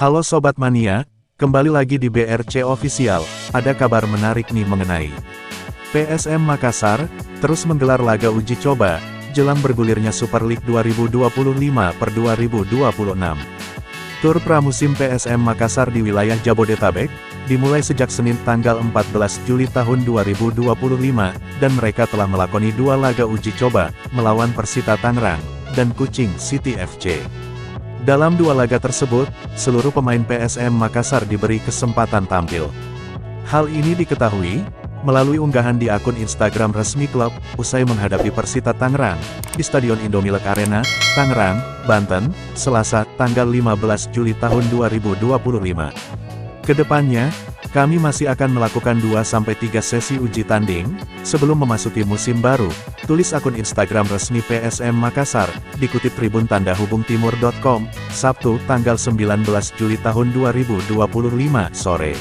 Halo Sobat Mania, kembali lagi di BRC Official. Ada kabar menarik nih mengenai PSM Makassar, terus menggelar laga uji coba, jelang bergulirnya Super League 2025/2026. Tur pramusim PSM Makassar di wilayah Jabodetabek, dimulai sejak Senin tanggal 14 Juli tahun 2025, dan mereka telah melakoni 2 laga uji coba, melawan Persita Tangerang, dan Kucing City FC. Dalam 2 laga tersebut, seluruh pemain PSM Makassar diberi kesempatan tampil. Hal ini diketahui melalui unggahan di akun Instagram resmi klub, usai menghadapi Persita Tangerang, di Stadion Indomilek Arena, Tangerang, Banten, Selasa, tanggal 15 Juli tahun 2025. Kedepannya, kami masih akan melakukan 2-3 sesi uji tanding, sebelum memasuki musim baru, tulis akun Instagram resmi PSM Makassar, dikutip tribuntandahubungtimur.com, Sabtu, tanggal 19 Juli tahun 2025, sore.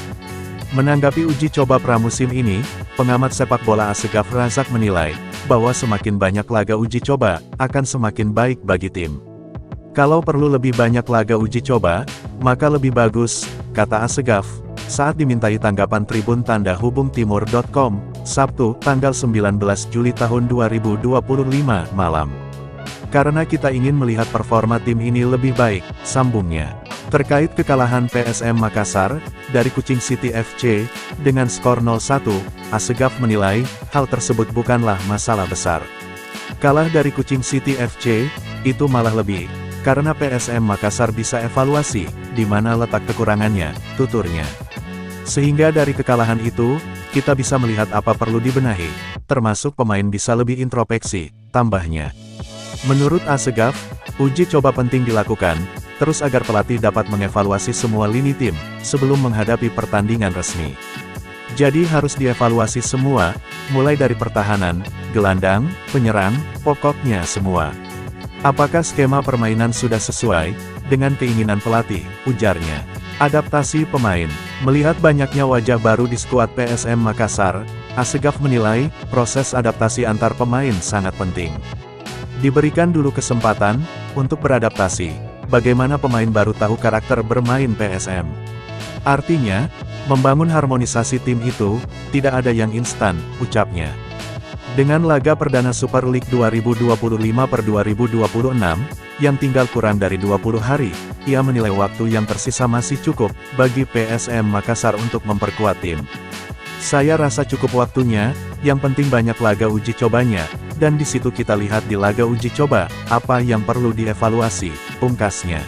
Menanggapi uji coba pramusim ini, pengamat sepak bola Asegaf Razak menilai, bahwa semakin banyak laga uji coba, akan semakin baik bagi tim. Kalau perlu lebih banyak laga uji coba, maka lebih bagus, kata Asegaf, saat dimintai tanggapan tribuntandahubungtimur.com, Sabtu, tanggal 19 Juli tahun 2025, malam. Karena kita ingin melihat performa tim ini lebih baik, sambungnya. Terkait kekalahan PSM Makassar, dari Kucing City FC, dengan skor 0-1, Asegaf menilai, hal tersebut bukanlah masalah besar. Kalah dari Kucing City FC, itu malah lebih, karena PSM Makassar bisa evaluasi, di mana letak kekurangannya, tuturnya. Sehingga dari kekalahan itu, kita bisa melihat apa perlu dibenahi, termasuk pemain bisa lebih introspeksi, tambahnya. Menurut Asegaf, uji coba penting dilakukan, terus agar pelatih dapat mengevaluasi semua lini tim, sebelum menghadapi pertandingan resmi. Jadi harus dievaluasi semua, mulai dari pertahanan, gelandang, penyerang, pokoknya semua. Apakah skema permainan sudah sesuai dengan keinginan pelatih, ujarnya. Adaptasi pemain. Melihat banyaknya wajah baru di skuad PSM Makassar, Asegaf menilai, proses adaptasi antar pemain sangat penting. Diberikan dulu kesempatan untuk beradaptasi, bagaimana pemain baru tahu karakter bermain PSM. Artinya, membangun harmonisasi tim itu, tidak ada yang instan, ucapnya. Dengan laga perdana Super League 2025/2026, yang tinggal kurang dari 20 hari, ia menilai waktu yang tersisa masih cukup, bagi PSM Makassar untuk memperkuat tim. Saya rasa cukup waktunya, yang penting banyak laga uji cobanya, dan di situ kita lihat di laga uji coba, apa yang perlu dievaluasi, pungkasnya.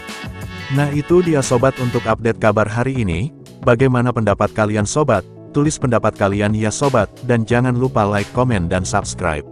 Nah itu dia sobat untuk update kabar hari ini, bagaimana pendapat kalian sobat? Tulis pendapat kalian ya sobat, dan jangan lupa like, komen dan subscribe.